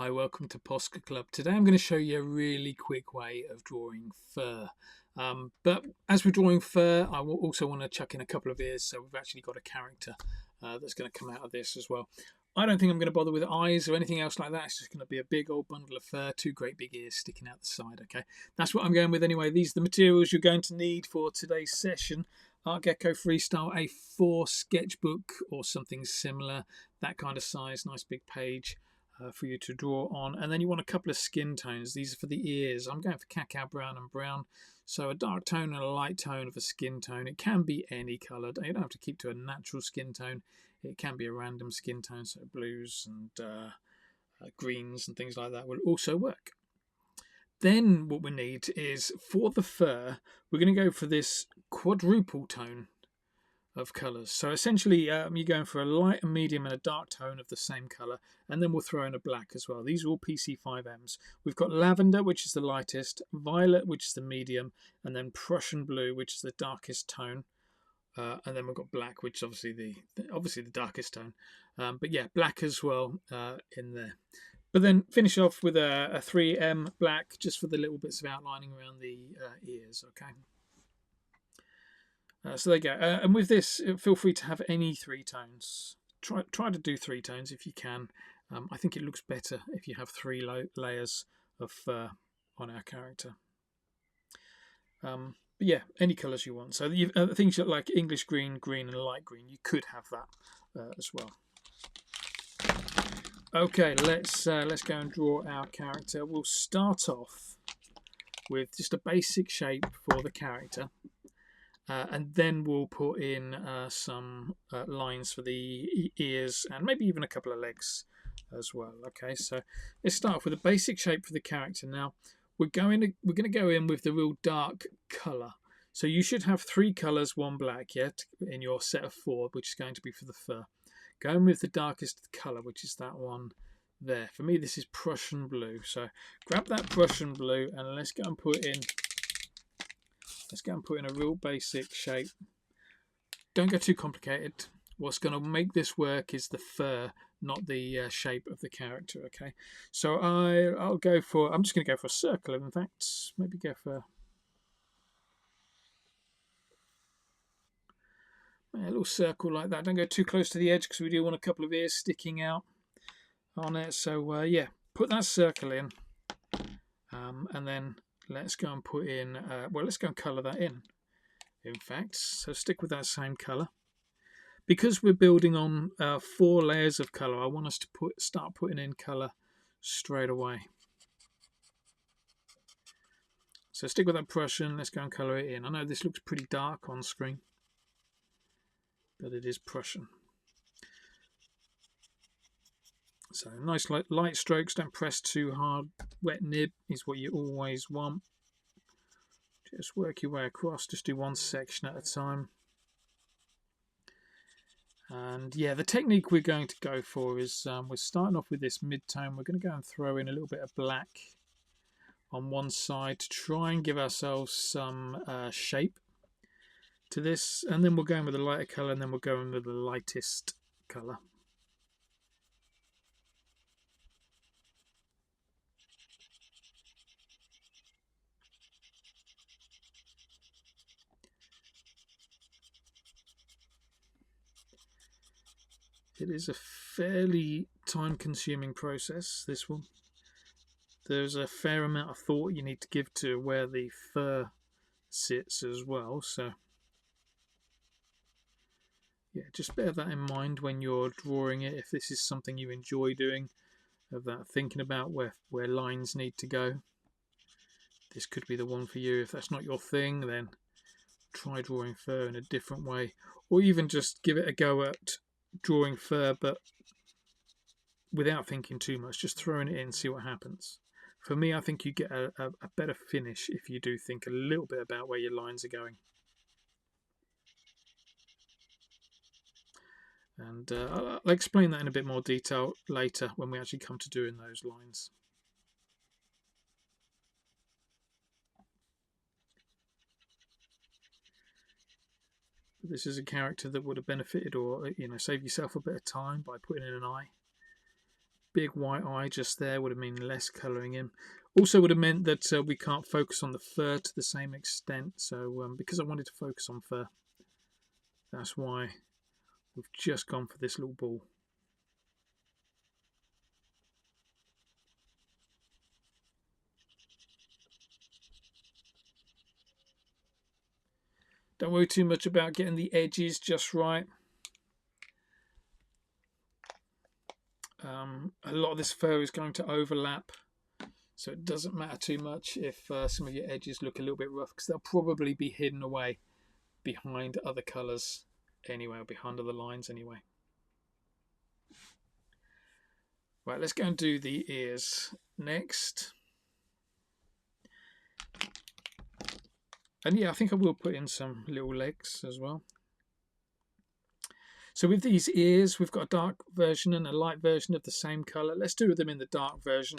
Hi, welcome to POSCA Club. Today I'm going to show you a really quick way of drawing fur. But as we're drawing fur, I will also want to chuck in a couple of ears, so we've actually got a character that's going to come out of this as well. I don't think I'm going to bother with eyes or anything else like that. It's just going to be a big old bundle of fur, two great big ears sticking out the side, okay? That's what I'm going with anyway. These are the materials you're going to need for today's session. Art Gecko Freestyle A4 sketchbook or something similar, that kind of size, nice big page. For you to draw on, and then you want a couple of skin tones. These are for the ears. I'm going for cacao brown and brown, so a dark tone and a light tone of a skin tone. It can be any colour. You don't have to keep to a natural skin tone. It can be a random skin tone, so blues and greens and things like that will also work. Then what we need is, for the fur, we're going to go for this quadruple tone of colours. So essentially you're going for a light, a medium and a dark tone of the same colour, and then we'll throw in a black as well. These are all PC5Ms. We've got lavender, which is the lightest, violet, which is the medium, and then Prussian blue, which is the darkest tone, and then we've got black, which is obviously the darkest tone, but yeah, black as well in there. But then finish off with a 3M black just for the little bits of outlining around the ears. Okay. So there you go. And with this, feel free to have any three tones. Try to do three tones if you can. I think it looks better if you have three layers of fur on our character. But yeah, any colours you want. So things like English green, green and light green, you could have that as well. Okay, let's go and draw our character. We'll start off with just a basic shape for the character. And then we'll put in some lines for the ears and maybe even a couple of legs as well. Okay, so let's start off with a basic shape for the character. Now we're going to go in with the real dark colour. So you should have three colours, one black, yet in your set of four, which is going to be for the fur. Going with the darkest colour, which is that one there. For me, this is Prussian blue. So grab that Prussian blue and let's go and put in. Let's go and put in a real basic shape. Don't go too complicated. What's going to make this work is the fur, not the shape of the character. Okay, so I'm just going to go for a circle. In fact, maybe go for a little circle like that. Don't go too close to the edge because we do want a couple of ears sticking out on it. So yeah, put that circle in, and then let's go and put in, let's go and colour that in fact. So stick with that same colour. Because we're building on 4 layers of colour, I want us to start putting in colour straight away. So stick with that Prussian, let's go and colour it in. I know this looks pretty dark on screen, but it is Prussian. So nice light strokes, don't press too hard. Wet nib is what you always want. Just work your way across, just do one section at a time. And yeah, the technique we're going to go for is we're starting off with this mid-tone. We're going to go and throw in a little bit of black on one side to try and give ourselves some shape to this. And then we'll go in with a lighter colour, and then we'll go in with the lightest colour. It is a fairly time-consuming process, this one. There's a fair amount of thought you need to give to where the fur sits as well, so yeah, just bear that in mind when you're drawing it. If this is something you enjoy doing, of that thinking about where lines need to go, this could be the one for you. If that's not your thing, then try drawing fur in a different way, or even just give it a go at drawing fur but without thinking too much, just throwing it in, see what happens. For me, I think you get a better finish if you do think a little bit about where your lines are going. And I'll explain that in a bit more detail later when we actually come to doing those lines. This is a character that would have benefited, or saved yourself a bit of time by putting in an eye. big white eye just there would have meant less colouring in. Also would have meant that we can't focus on the fur to the same extent. So because I wanted to focus on fur, that's why we've just gone for this little ball. Don't worry too much about getting the edges just right. A lot of this fur is going to overlap, so it doesn't matter too much if some of your edges look a little bit rough, because they'll probably be hidden away behind other colours anyway, or behind other lines anyway. Right, let's go and do the ears next. And yeah, I think I will put in some little legs as well. So with these ears, we've got a dark version and a light version of the same colour. Let's do them in the dark version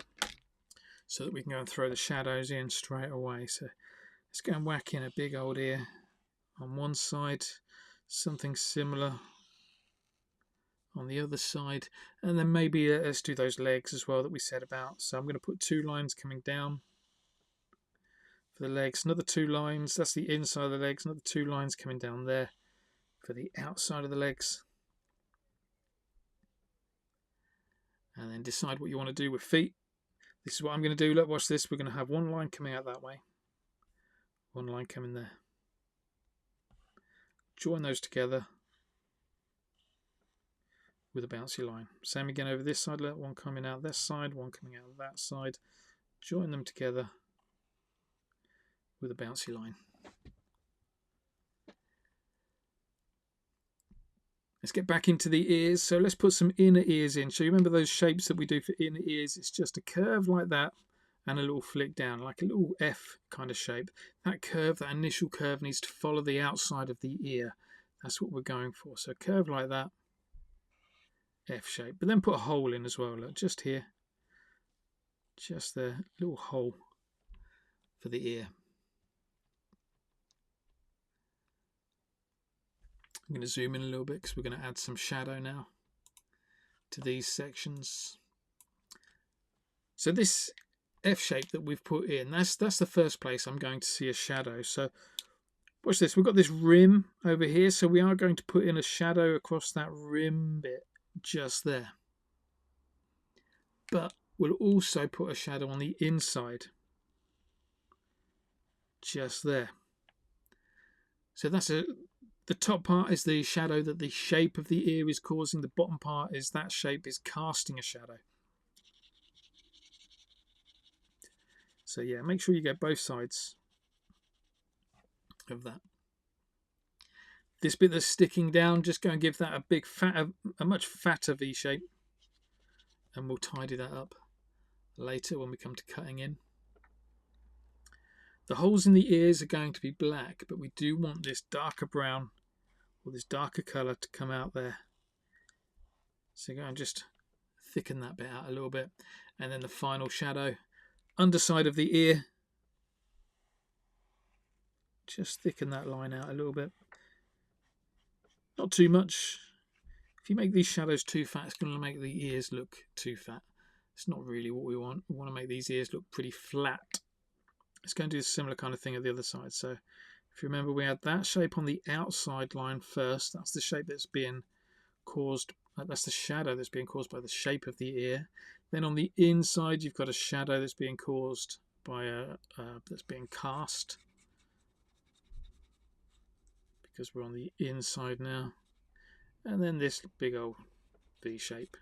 so that we can go and throw the shadows in straight away. So let's go and whack in a big old ear on one side, something similar on the other side, and then maybe let's do those legs as well that we said about. So I'm going to put 2 lines coming down for the legs, another 2 lines, that's the inside of the legs, another 2 lines coming down there for the outside of the legs. And then decide what you want to do with feet. This is what I'm going to do. Look, watch this. We're going to have 1 line coming out that way, 1 line coming there. Join those together with a bouncy line. Same again over this side. Let 1 coming out this side, 1 coming out that side. Join them together with a bouncy line. Let's get back into the ears. So let's put some inner ears in. So you remember those shapes that we do for inner ears? It's just a curve like that and a little flick down, like a little F kind of shape. That curve, that initial curve, needs to follow the outside of the ear. That's what we're going for. So curve like that, F shape. But then put a hole in as well. Look, just here, just there, little hole for the ear. I'm going to zoom in a little bit because we're going to add some shadow now to these sections. So this F shape that we've put in, that's the first place I'm going to see a shadow. So watch this, we've got this rim over here, so we are going to put in a shadow across that rim bit just there. But we'll also put a shadow on the inside just there. So that's the top part is the shadow that the shape of the ear is causing. The bottom part is that shape is casting a shadow. So yeah, make sure you get both sides of that. This bit that's sticking down, just go and give that a big fat, a much fatter V shape, and we'll tidy that up later when we come to cutting in. The holes in the ears are going to be black, but we do want this darker brown or this darker colour to come out there. So go and just thicken that bit out a little bit. And then the final shadow, underside of the ear. Just thicken that line out a little bit. Not too much. If you make these shadows too fat, it's going to make the ears look too fat. It's not really what we want. We want to make these ears look pretty flat. It's going to do a similar kind of thing at the other side. So if you remember, we had that shape on the outside line first. That's the shape that's being caused, that's the shadow that's being caused by the shape of the ear. Then on the inside, you've got a shadow that's being caused by that's being cast, because we're on the inside now. And then this big old V shape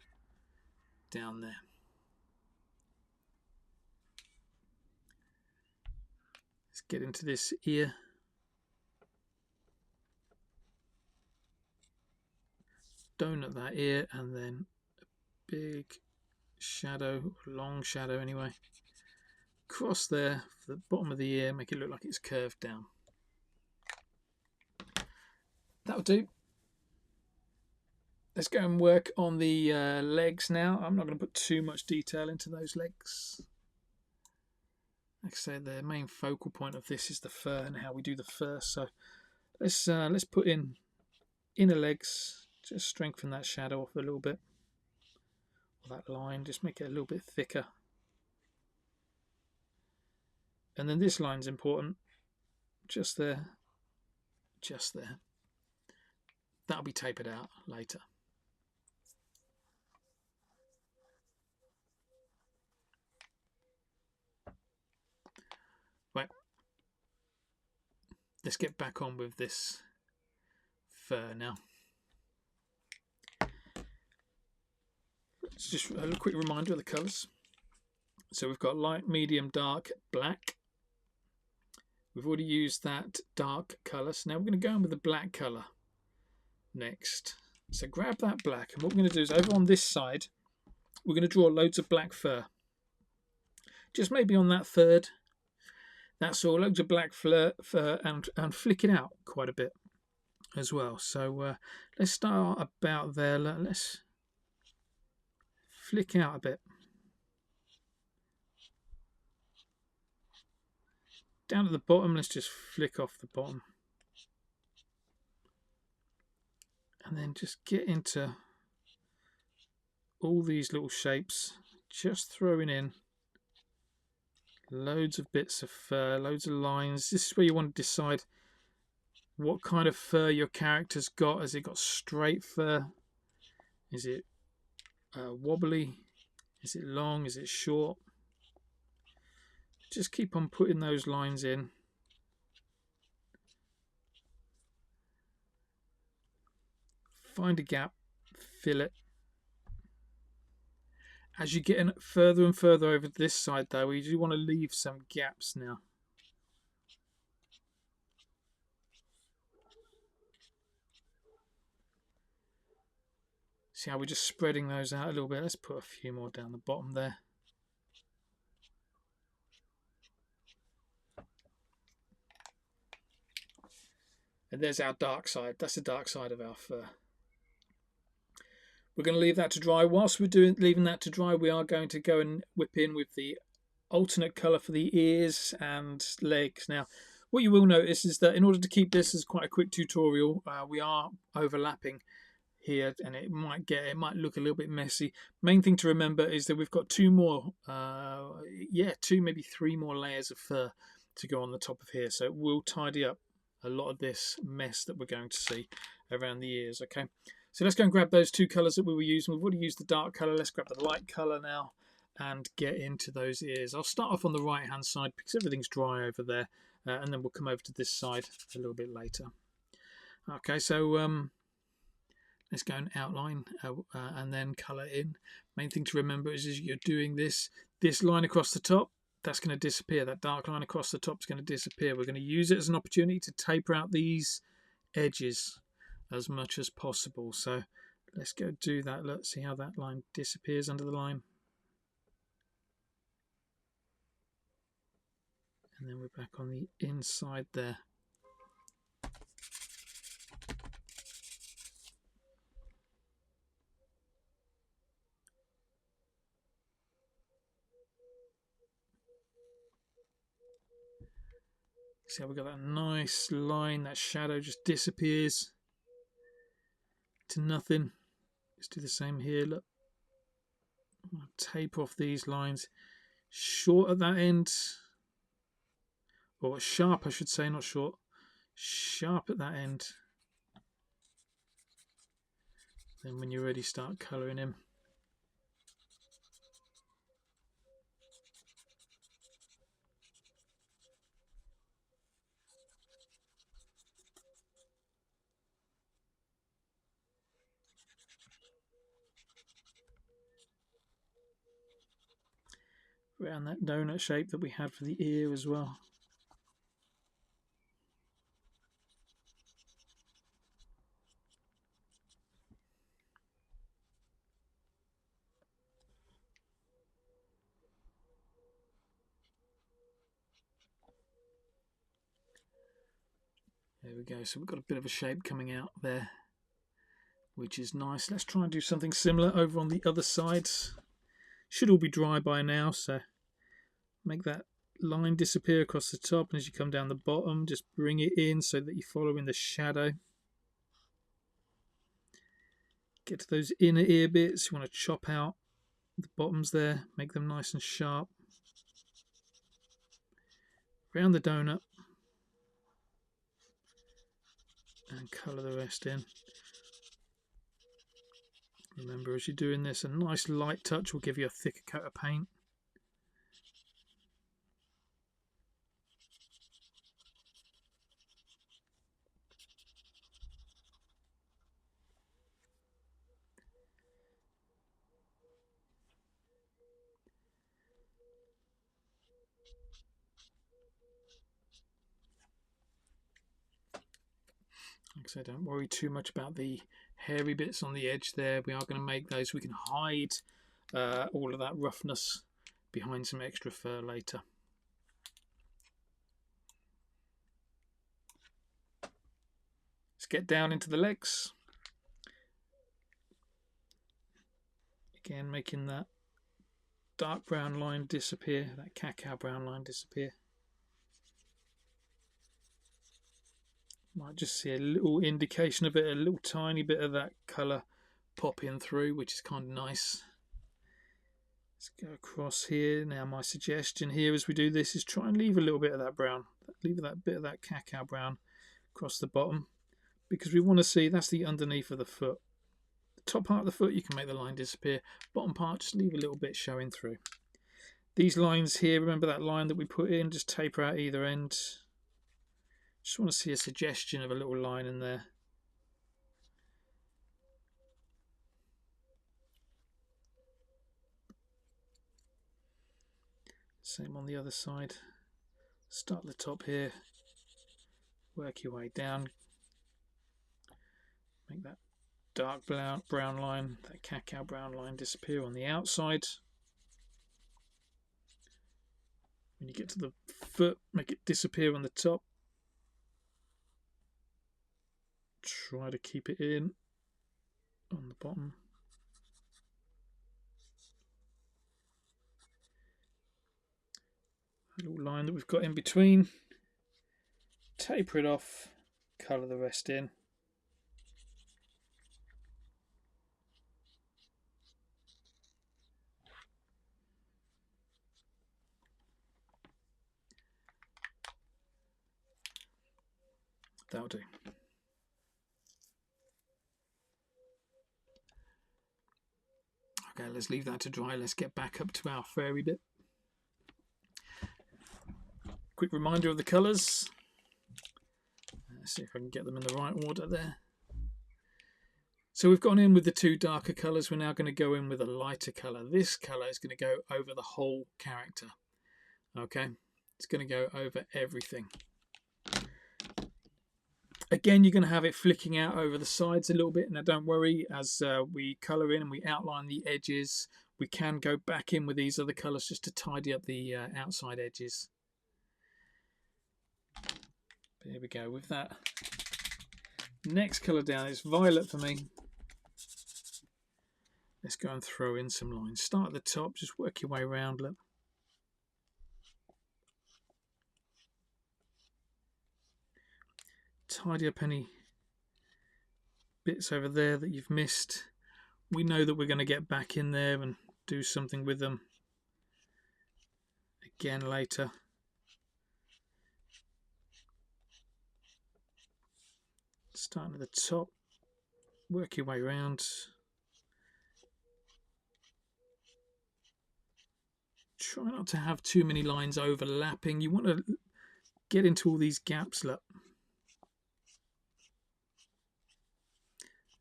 down there. Let's get into this ear. Donut that ear, and then a big shadow, long shadow anyway, across there for the bottom of the ear, make it look like it's curved down. That'll do. Let's go and work on the legs now. I'm not going to put too much detail into those legs. Like I said, the main focal point of this is the fur and how we do the fur. So let's put in inner legs, just strengthen that shadow off a little bit that line, just make it a little bit thicker. And then this line's important, just there, just there. That'll be tapered out later. Right, let's get back on with this fur now. It's just a quick reminder of the colours. So we've got light, medium, dark, black. We've already used that dark colour, so now we're going to go in with the black colour next. So grab that black, and what we're going to do is over on this side, we're going to draw loads of black fur. Just maybe on that third. That's all, loads of black fur and flick it out quite a bit as well. So let's start about there. Let's flick out a bit. Down at the bottom, let's just flick off the bottom. And then just get into all these little shapes, just throwing in loads of bits of fur, loads of lines. This is where you want to decide what kind of fur your character's got. Has it got straight fur? Is it wobbly? Is it long? Is it short? Just keep on putting those lines in. Find a gap, fill it. As you're getting further and further over to this side though, we do want to leave some gaps now. See how we're just spreading those out a little bit? Let's put a few more down the bottom there. And there's our dark side. That's the dark side of our fur. We're going to leave that to dry. Whilst we're leaving that to dry, we are going to go and whip in with the alternate colour for the ears and legs. Now, what you will notice is that in order to keep this as quite a quick tutorial, we are overlapping here, and it might look a little bit messy. Main thing to remember is that we've got two, maybe three more layers of fur to go on the top of here, so it will tidy up a lot of this mess that we're going to see around the ears. Okay, so let's go and grab those two colours that we were using. We've already used the dark colour. Let's grab the light colour now and get into those ears. I'll start off on the right hand side because everything's dry over there, and then we'll come over to this side a little bit later. Okay, so let's go and outline and then colour in. Main thing to remember is as you're doing this line across the top, that's going to disappear. That dark line across the top is going to disappear. We're going to use it as an opportunity to taper out these edges as much as possible. So let's go do that. Let's see how that line disappears under the line. And then we're back on the inside there. See how we got that nice line, that shadow just disappears to nothing. Let's do the same here. Look, I'll tape off these lines. Short at that end, or sharp I should say, not short. Sharp at that end. Then when you're ready, start colouring in. Around that donut shape that we had for the ear as well. There we go, so we've got a bit of a shape coming out there, which is nice. Let's try and do something similar over on the other side. Should all be dry by now, so make that line disappear across the top, and as you come down the bottom, just bring it in so that you're following the shadow. Get to those inner ear bits you want to chop out the bottoms there, make them nice and sharp. Round the donut and colour the rest in. Remember, as you're doing this, a nice light touch will give you a thicker coat of paint. Like I said, don't worry too much about the hairy bits on the edge there. We are going to make those. We can hide all of that roughness behind some extra fur later. Let's get down into the legs. Again, making that dark brown line disappear, that cacao brown line disappear. Might just see a little indication of it, a little tiny bit of that colour popping through, which is kind of nice. Let's go across here. Now my suggestion here as we do this is try and leave a little bit of that brown, leave that bit of that cacao brown across the bottom, because we want to see that's the underneath of the foot. The top part of the foot you can make the line disappear, bottom part just leave a little bit showing through. These lines here, remember that line that we put in, just taper out either end. Just want to see a suggestion of a little line in there. Same on the other side. Start at the top here, work your way down. Make that dark brown line, that cacao brown line disappear on the outside. When you get to the foot, make it disappear on the top. Try to keep it in on the bottom. A little line that we've got in between. Taper it off, colour the rest in. That'll do. Okay, let's leave that to dry. Let's get back up to our furry bit. Quick reminder of the colours. Let's see if I can get them in the right order there. So we've gone in with the two darker colours. We're now going to go in with a lighter colour. This colour is going to go over the whole character. Okay, it's going to go over everything. Again, you're going to have it flicking out over the sides a little bit. Now don't worry, as we colour in and we outline the edges, we can go back in with these other colours just to tidy up the outside edges. There we go. With that next colour down, it's violet for me. Let's go and throw in some lines. Start at the top, just work your way around. Look. Tidy up any bits over there that you've missed. We know that we're going to get back in there and do something with them again later. Starting at the top, work your way around. Try not to have too many lines overlapping. You want to get into all these gaps, look,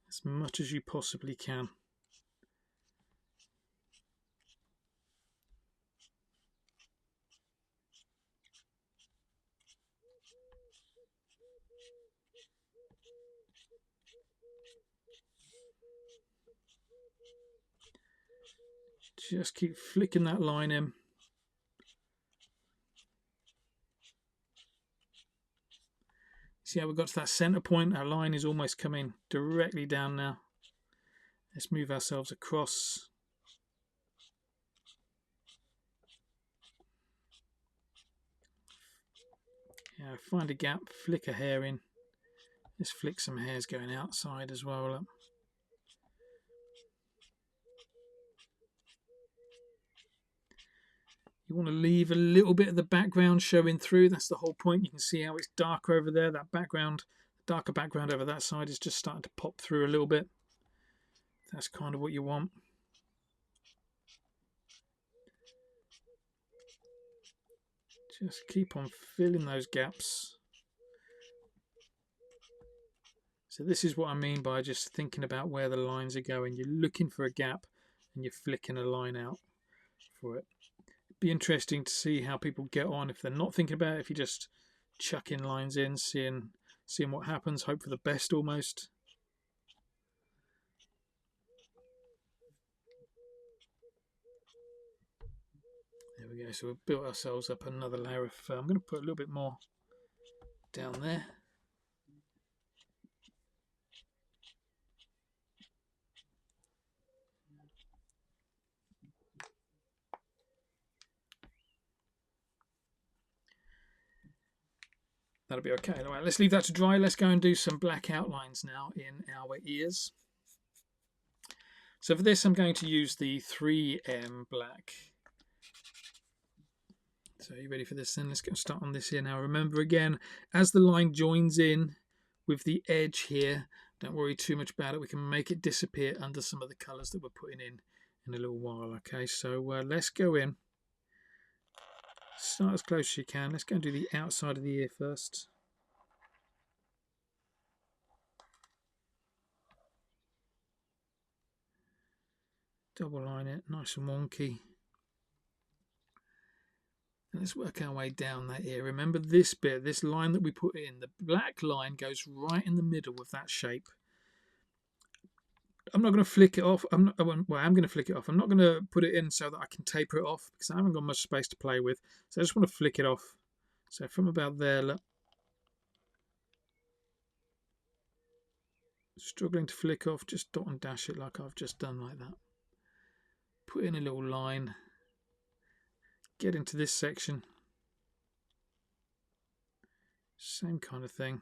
as much as you possibly can. Just keep flicking that line in. See how we got to that center point? Our line is almost coming directly down now. Let's move ourselves across. Yeah, find a gap, flick a hair in. Let's flick some hairs going outside as well. You want to leave a little bit of the background showing through. That's the whole point. You can see how it's darker over there. That background, darker background over that side is just starting to pop through a little bit. That's kind of what you want. Just keep on filling those gaps. So this is what I mean by just thinking about where the lines are going. You're looking for a gap and you're flicking a line out for it. It'd be interesting to see how people get on if they're not thinking about it, if you're just chucking lines in, seeing what happens, hope for the best almost. There we go, so we've built ourselves up another layer of fur. I'm going to put a little bit more down there. That'll be okay. All right, let's leave that to dry. Let's go and do some black outlines now in our ears. So for this, I'm going to use the 3M black. So are you ready for this then? Let's go start on this here now. Remember again, as the line joins in with the edge here, don't worry too much about it. We can make it disappear under some of the colours that we're putting in a little while. Okay, so let's go in. Start as close as you can. Let's go and do the outside of the ear first. Double line it, nice and wonky. And let's work our way down that ear. Remember this bit, this line that we put in, the black line goes right in the middle of that shape. I'm not going to flick it off. I'm going to flick it off. I'm not going to put it in so that I can taper it off because I haven't got much space to play with. So I just want to flick it off. So from about there, look. Struggling to flick off, just dot and dash it like I've just done like that. Put in a little line. Get into this section. Same kind of thing.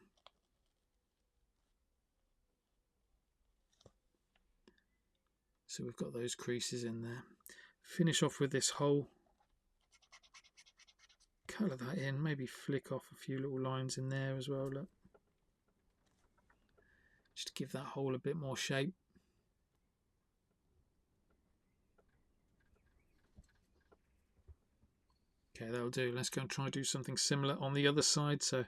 So we've got those creases in there. Finish off with this hole. Colour that in, maybe flick off a few little lines in there as well, look. Just to give that hole a bit more shape. Okay, that'll do. Let's go and try and do something similar on the other side. So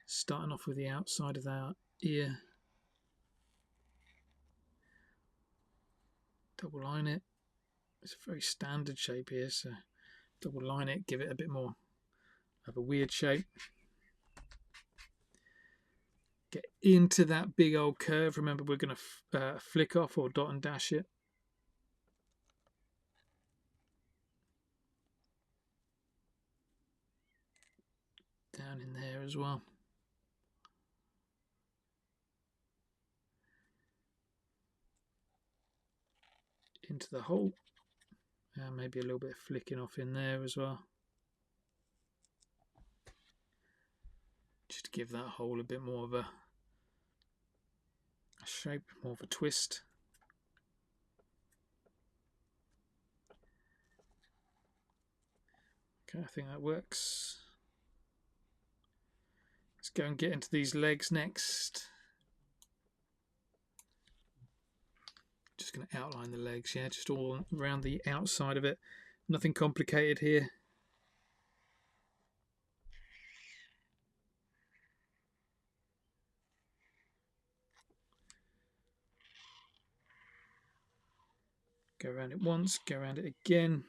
starting off with the outside of our ear. Double line it. It's a very standard shape here, so double line it, give it a bit more of a weird shape. Get into that big old curve. Remember, we're going to flick off or dot and dash it. Down in there as well. Into the hole. And maybe a little bit of flicking off in there as well. Just to give that hole a bit more of a shape, more of a twist. Okay, I think that works. Let's go and get into these legs next. Just going to outline the legs, yeah, just all around the outside of it. Nothing complicated here. Go around it once, go around it again.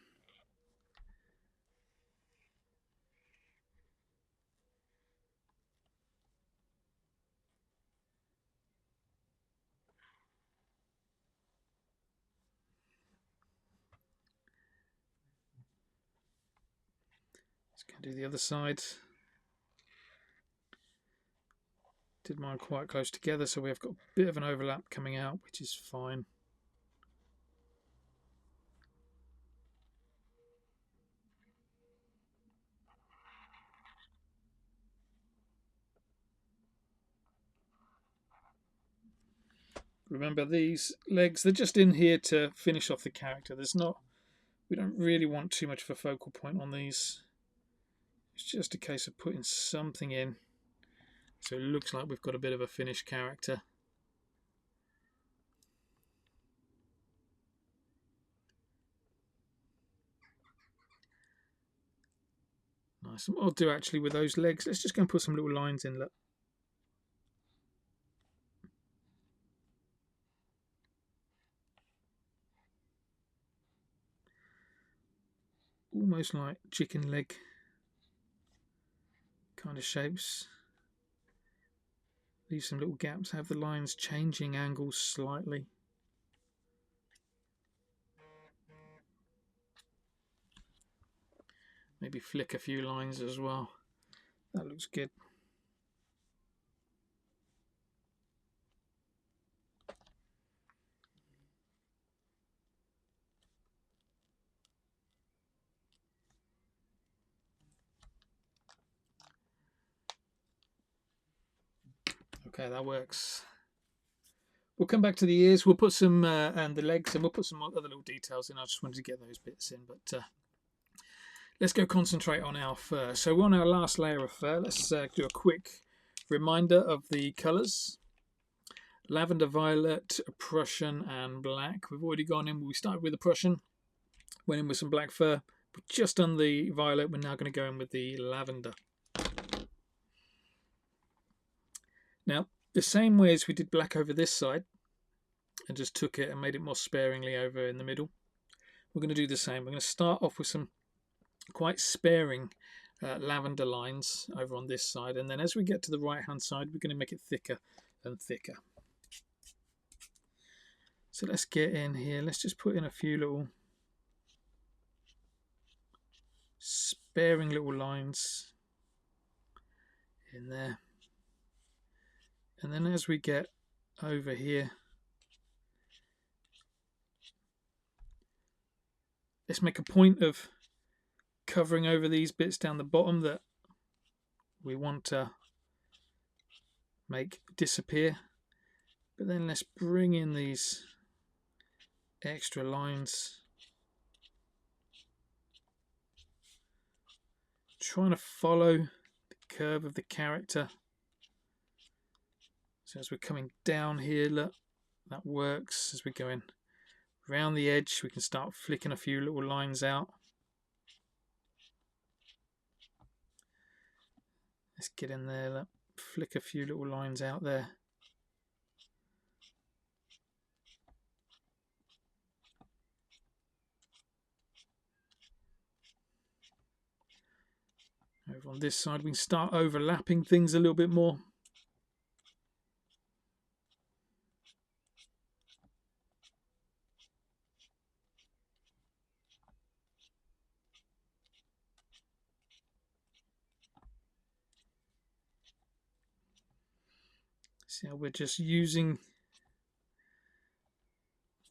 Let's go and do the other side. Did mine quite close together, so we've got a bit of an overlap coming out, which is fine. Remember, these legs, they're just in here to finish off the character. There's not We don't really want too much of a focal point on these. It's just a case of putting something in so it looks like we've got a bit of a finished character. Nice. And what I'll do actually with those legs, let's just go and put some little lines in. Look. Almost like chicken leg kind of shapes. Leave some little gaps, have the lines changing angles slightly. Maybe flick a few lines as well. That looks good. Okay, that works. We'll come back to the ears. We'll put some and the legs, and we'll put some other little details in. I just wanted to get those bits in, but let's go concentrate on our fur. So we're on our last layer of fur. Let's do a quick reminder of the colours. Lavender, violet, Prussian and black. We've already gone in. We started with the Prussian, went in with some black fur. We've just done the violet. We're now going to go in with the lavender. Now, the same way as we did black over this side and just took it and made it more sparingly over in the middle, we're going to do the same. We're going to start off with some quite sparing lavender lines over on this side, and then as we get to the right hand side, we're going to make it thicker and thicker. So let's get in here. Let's just put in a few little sparing little lines in there. And then as we get over here, let's make a point of covering over these bits down the bottom that we want to make disappear. But then let's bring in these extra lines, trying to follow the curve of the character. So as we're coming down here, look, that works. As we're going around the edge, we can start flicking a few little lines out. Let's get in there, look, flick a few little lines out there. Over on this side, we can start overlapping things a little bit more. See how we're just using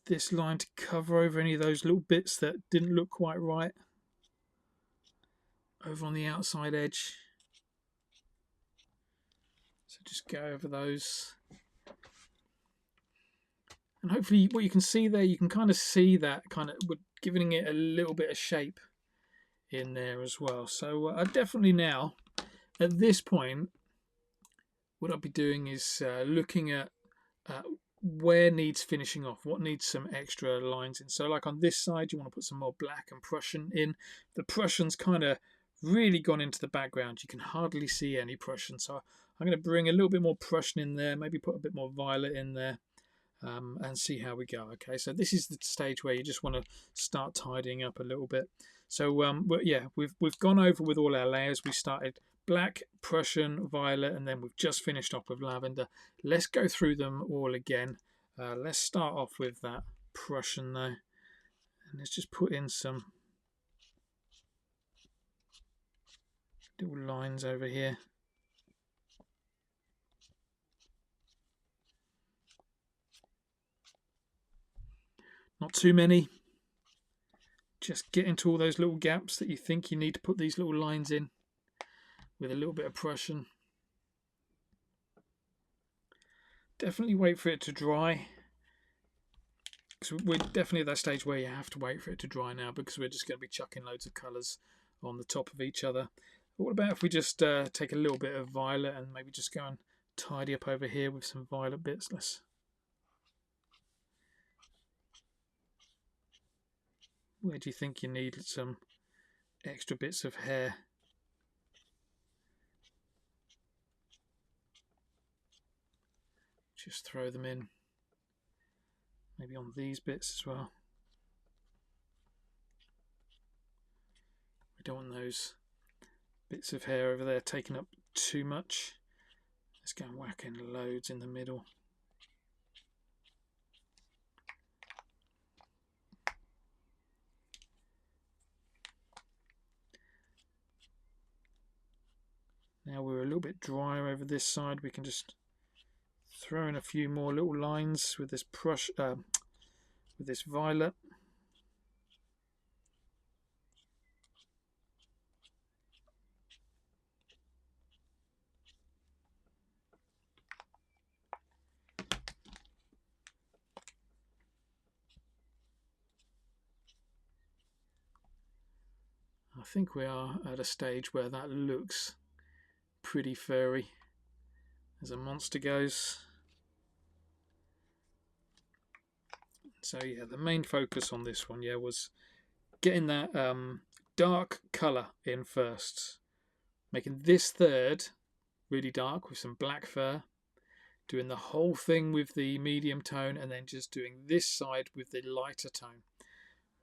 this line to cover over any of those little bits that didn't look quite right over on the outside edge. So just go over those. And hopefully what you can see there, you can kind of see that kind of, we're giving it a little bit of shape in there as well. So I definitely now, at this point, what I'll be doing is looking at where needs finishing off, what needs some extra lines in. So like on this side, you want to put some more black and Prussian in. The Prussian's kind of really gone into the background. You can hardly see any Prussian. So I'm going to bring a little bit more Prussian in there, maybe put a bit more violet in there, and see how we go. Okay, so this is the stage where you just want to start tidying up a little bit. So yeah, we've gone over with all our layers. We started black, Prussian, violet, and then we've just finished off with lavender. Let's go through them all again. Let's start off with that Prussian though, and let's just put in some little lines over here. Not too many. Just get into all those little gaps that you think you need to put these little lines in with a little bit of Prussian. Definitely wait for it to dry. So we're definitely at that stage where you have to wait for it to dry now, because we're just going to be chucking loads of colours on the top of each other. But what about if we just take a little bit of violet and maybe just go and tidy up over here with some violet bits? Where do you think you need some extra bits of hair? Just throw them in. Maybe on these bits as well. We don't want those bits of hair over there taking up too much. Let's go and whack in loads in the middle. Now we're a little bit drier over this side. We can just throw in a few more little lines with this with this violet. I think we are at a stage where that looks pretty furry as a monster goes. So yeah, the main focus on this one, was getting that dark colour in first, making this third really dark with some black fur, doing the whole thing with the medium tone, and then just doing this side with the lighter tone.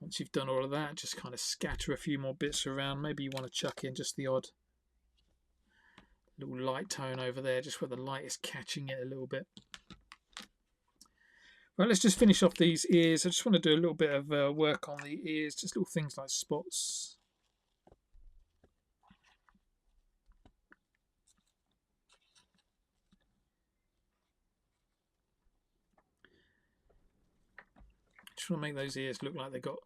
Once you've done all of that, just kind of scatter a few more bits around. Maybe you want to chuck in just the odd little light tone over there, just where the light is catching it a little bit. Right, let's just finish off these ears. I just want to do a little bit of work on the ears, just little things like spots. Just want to make those ears look like they've got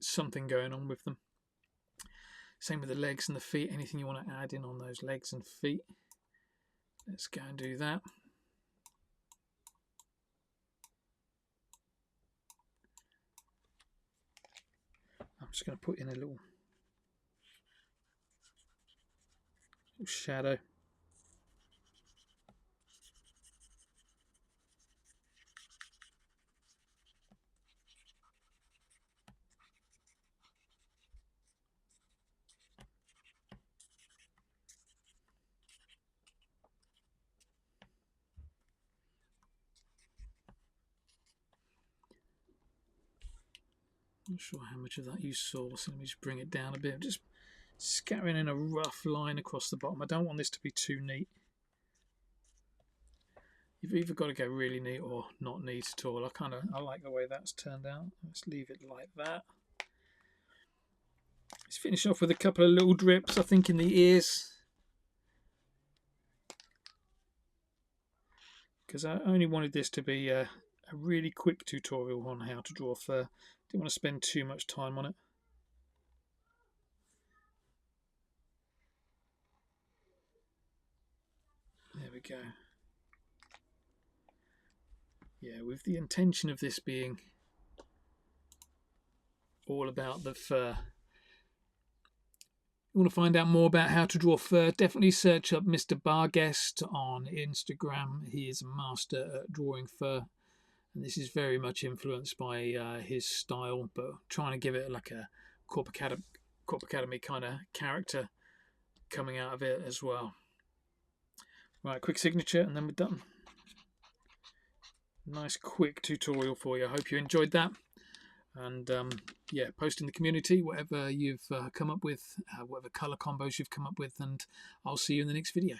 something going on with them. Same with the legs and the feet. Anything you want to add in on those legs and feet, let's go and do that. I'm just going to put in a little shadow. Not sure how much of that you saw, so let me just bring it down a bit. Just scattering in a rough line across the bottom. I don't want this to be too neat. You've either got to go really neat or not neat at all. I like the way that's turned out. Let's leave it like that. Let's finish off with a couple of little drips, I think, in the ears, because I only wanted this to be a really quick tutorial on how to draw fur. Didn't want to spend too much time on it. There we go. Yeah, with the intention of this being all about the fur. You want to find out more about how to draw fur, definitely search up Mr. Barguest on Instagram. He is a master at drawing fur, and this is very much influenced by his style, but trying to give it like a Korp Academy kind of character coming out of it as well. Right, quick signature and then we're done. Nice quick tutorial for you. I hope you enjoyed that. And yeah, post in the community whatever you've come up with, whatever colour combos you've come up with, and I'll see you in the next video.